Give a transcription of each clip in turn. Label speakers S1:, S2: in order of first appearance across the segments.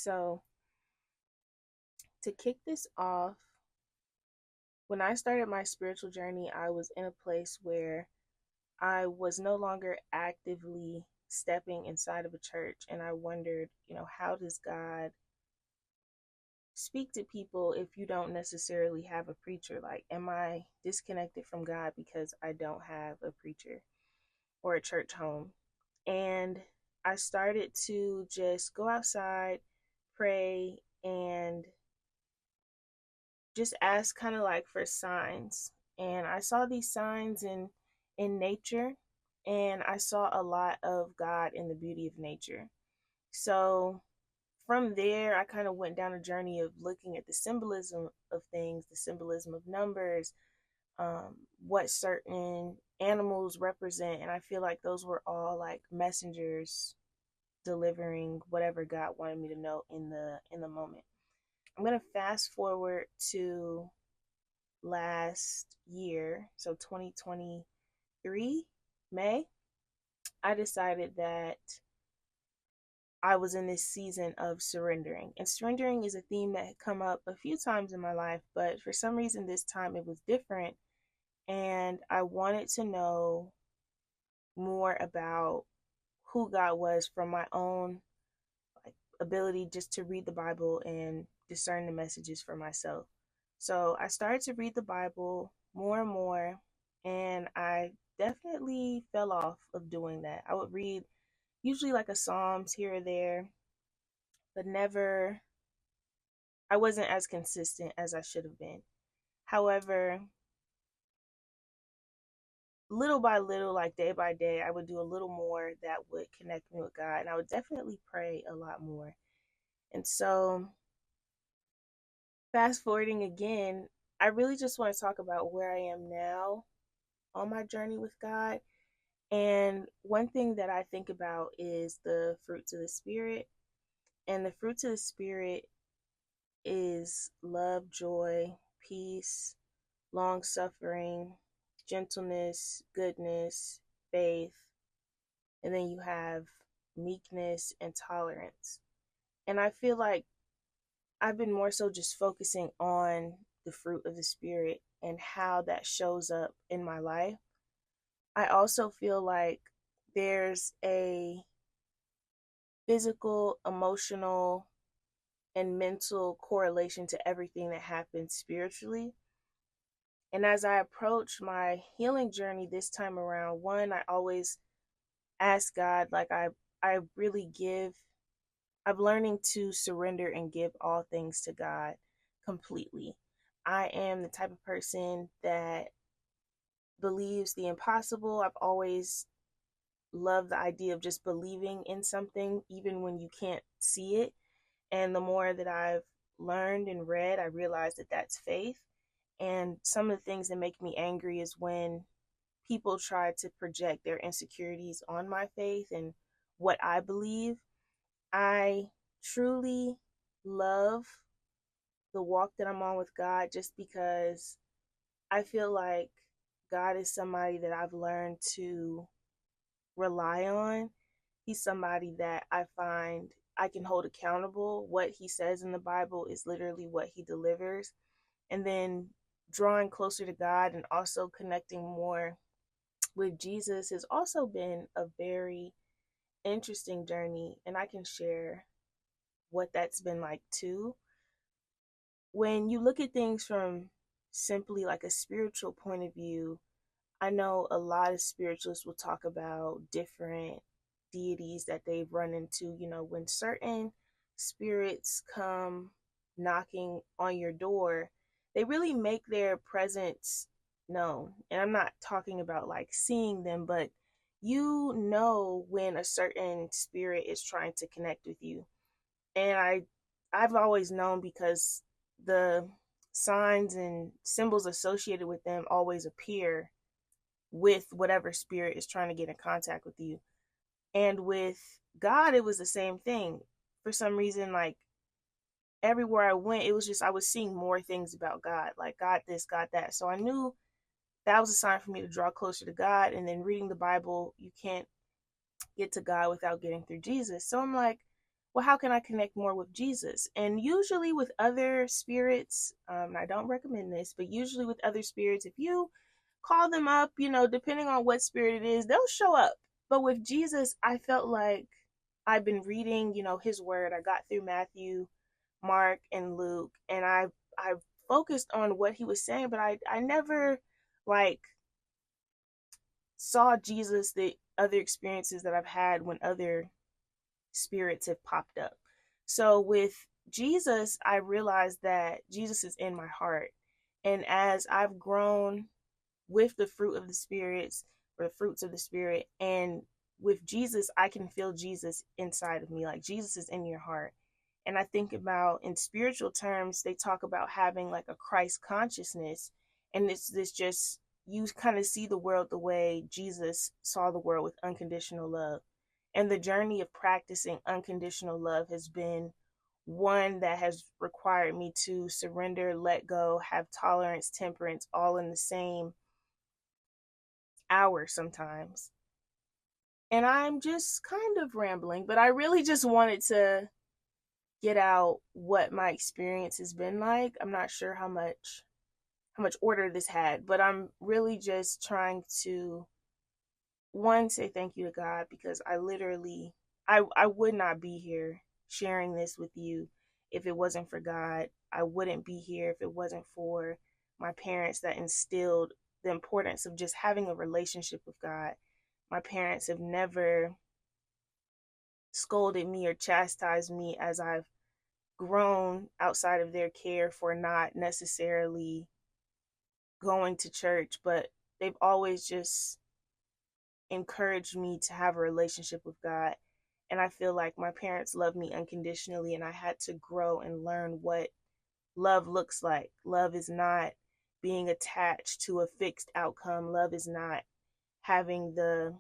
S1: So, to kick this off, when I started my spiritual journey, I was in a place where I was no longer actively stepping inside of a church. And I wondered, how does God speak to people if you don't necessarily have a preacher? Like, am I disconnected from God because I don't have a preacher or a church home? And I started to just go outside, pray, and just ask kind of like for signs. And I saw these signs in nature, and I saw a lot of God in the beauty of nature. So from there, I kind of went down a journey of looking at the symbolism of things, the symbolism of numbers, what certain animals represent, and I feel like those were all like messengers delivering whatever God wanted me to know in the moment. I'm gonna fast forward to last year, so 2023, May. I decided that I was in this season of surrendering. And surrendering is a theme that had come up a few times in my life, but for some reason this time it was different. And I wanted to know more about who God was from my own like ability just to read the Bible and discern the messages for myself. So I started to read the Bible more and more, and I definitely fell off of doing that. I would read usually like a Psalms here or there, but never, I wasn't as consistent as I should have been. However, little by little, like day by day, I would do a little more that would connect me with God, and I would definitely pray a lot more. And so, fast forwarding again, I really just want to talk about where I am now on my journey with God. And one thing that I think about is the fruits of the Spirit. And the fruits of the Spirit is love, joy, peace, long suffering, gentleness, goodness, faith, and then you have meekness and tolerance. And I feel like I've been more so just focusing on the fruit of the Spirit and how that shows up in my life. I also feel like there's a physical, emotional, and mental correlation to everything that happens spiritually. And as I approach my healing journey this time around, one, I always ask God, like I really give, I'm learning to surrender and give all things to God completely. I am the type of person that believes the impossible. I've always loved the idea of just believing in something, even when you can't see it. And the more that I've learned and read, I realize that that's faith. And some of the things that make me angry is when people try to project their insecurities on my faith and what I believe. I truly love the walk that I'm on with God just because I feel like God is somebody that I've learned to rely on. He's somebody that I find I can hold accountable. What he says in the Bible is literally what he delivers. And then drawing closer to God and also connecting more with Jesus has also been a very interesting journey. And I can share what that's been like too. When you look at things from simply like a spiritual point of view, I know a lot of spiritualists will talk about different deities that they've run into. When certain spirits come knocking on your door, they really make their presence known. And I'm not talking about like seeing them, but when a certain spirit is trying to connect with you. And I've always known because the signs and symbols associated with them always appear with whatever spirit is trying to get in contact with you. And with God, it was the same thing. For some reason, like everywhere I went, it was just I was seeing more things about God, like God this, God that. So I knew that was a sign for me to draw closer to God. And then reading the Bible, you can't get to God without getting through Jesus. So I'm like, well, how can I connect more with Jesus? And usually with other spirits, I don't recommend this, but usually with other spirits, if you call them up, depending on what spirit it is, they'll show up. But with Jesus, I felt like I've been reading, his word. I got through Matthew, Mark, and Luke, and I focused on what he was saying, but I never like saw Jesus the other experiences that I've had when other spirits have popped up. So with Jesus, I realized that Jesus is in my heart. And as I've grown with the fruit of the spirits or the fruits of the spirit, and with Jesus, I can feel Jesus inside of me. Like Jesus is in your heart. And I think about in spiritual terms, they talk about having like a Christ consciousness. And it's this just, you kind of see the world the way Jesus saw the world, with unconditional love. And the journey of practicing unconditional love has been one that has required me to surrender, let go, have tolerance, temperance, all in the same hour sometimes. And I'm just kind of rambling, but I really just wanted to get out what my experience has been like. I'm not sure how much order this had, but I'm really just trying to, one, say thank you to God, because I would not be here sharing this with you if it wasn't for God. I wouldn't be here if it wasn't for my parents that instilled the importance of just having a relationship with God. My parents have never scolded me or chastised me as I've grown outside of their care for not necessarily going to church, but they've always just encouraged me to have a relationship with God. And I feel like my parents love me unconditionally, and I had to grow and learn what love looks like. Love is not being attached to a fixed outcome. Love is not having the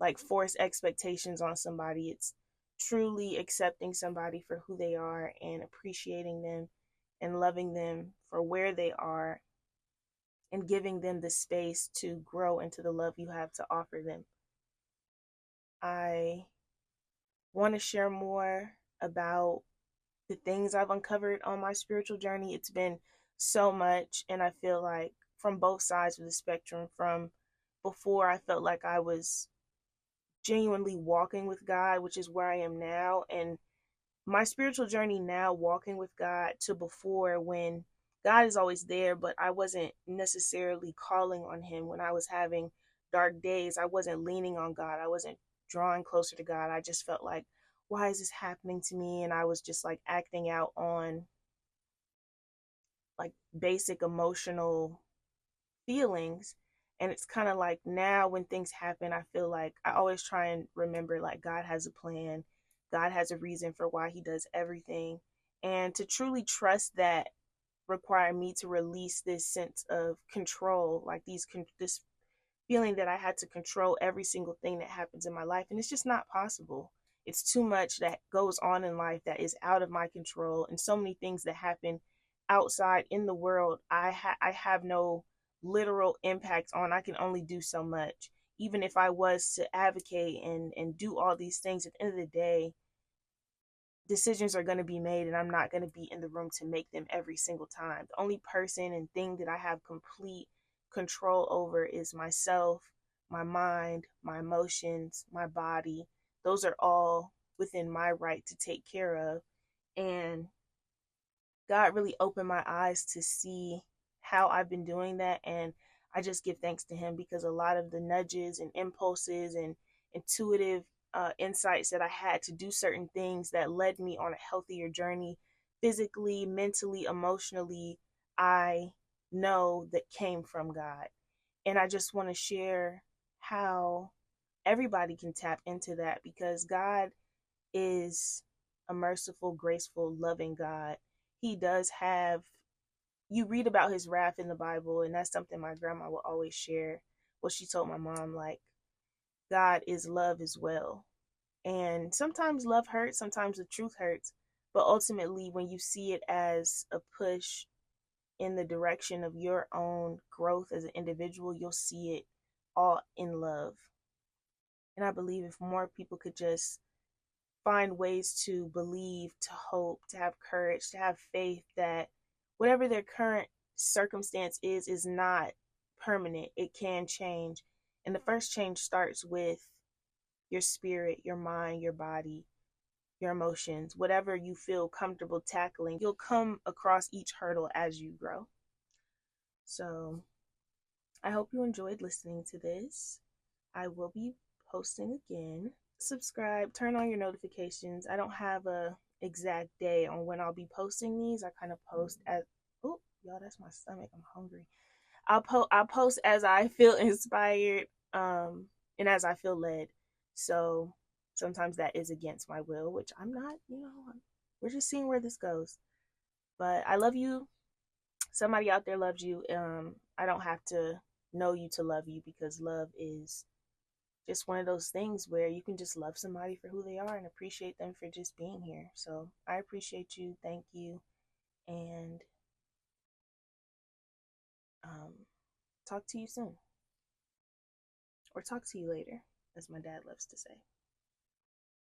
S1: like forced expectations on somebody. It's truly accepting somebody for who they are and appreciating them and loving them for where they are and giving them the space to grow into the love you have to offer them. I want to share more about the things I've uncovered on my spiritual journey. It's been so much, and I feel like from both sides of the spectrum, from before I felt like I was genuinely walking with God, which is where I am now, and my spiritual journey now, walking with God, to before, when God is always there, but I wasn't necessarily calling on Him. When I was having dark days, I wasn't leaning on God. I wasn't drawing closer to God. I just felt like, why is this happening to me? And I was just like acting out on like basic emotional feelings. And it's kind of like now when things happen, I feel like I always try and remember like God has a plan. God has a reason for why He does everything. And to truly trust that required me to release this sense of control, like this feeling that I had to control every single thing that happens in my life. And it's just not possible. It's too much that goes on in life that is out of my control, and so many things that happen outside in the world I have no literal impact on. I can only do so much. Even if I was to advocate and do all these things, at the end of the day, decisions are going to be made, and I'm not going to be in the room to make them every single time. The only person and thing that I have complete control over is myself, my mind, my emotions, my body. Those are all within my right to take care of. And God really opened my eyes to see how I've been doing that. And I just give thanks to Him, because a lot of the nudges and impulses and intuitive insights that I had to do certain things that led me on a healthier journey, physically, mentally, emotionally, I know that came from God. And I just want to share how everybody can tap into that, because God is a merciful, graceful, loving God. He does have, you read about His wrath in the Bible, and that's something my grandma will always share. What she told my mom, like, God is love as well. And sometimes love hurts, sometimes the truth hurts. But ultimately, when you see it as a push in the direction of your own growth as an individual, you'll see it all in love. And I believe if more people could just find ways to believe, to hope, to have courage, to have faith that whatever their current circumstance is not permanent. It can change. And the first change starts with your spirit, your mind, your body, your emotions, whatever you feel comfortable tackling. You'll come across each hurdle as you grow. So I hope you enjoyed listening to this. I will be posting again. Subscribe, turn on your notifications. I don't have a exact day on when I'll be posting these. I kind of post as, oh, y'all, that's my stomach. I'm hungry. I'll post as I feel inspired, and as I feel led. So sometimes that is against my will, which I'm not, we're just seeing where this goes. But I love you. Somebody out there loves you. I don't have to know you to love you, because love is just one of those things where you can just love somebody for who they are and appreciate them for just being here. So I appreciate you. Thank you. And talk to you soon. Or talk to you later, as my dad loves to say.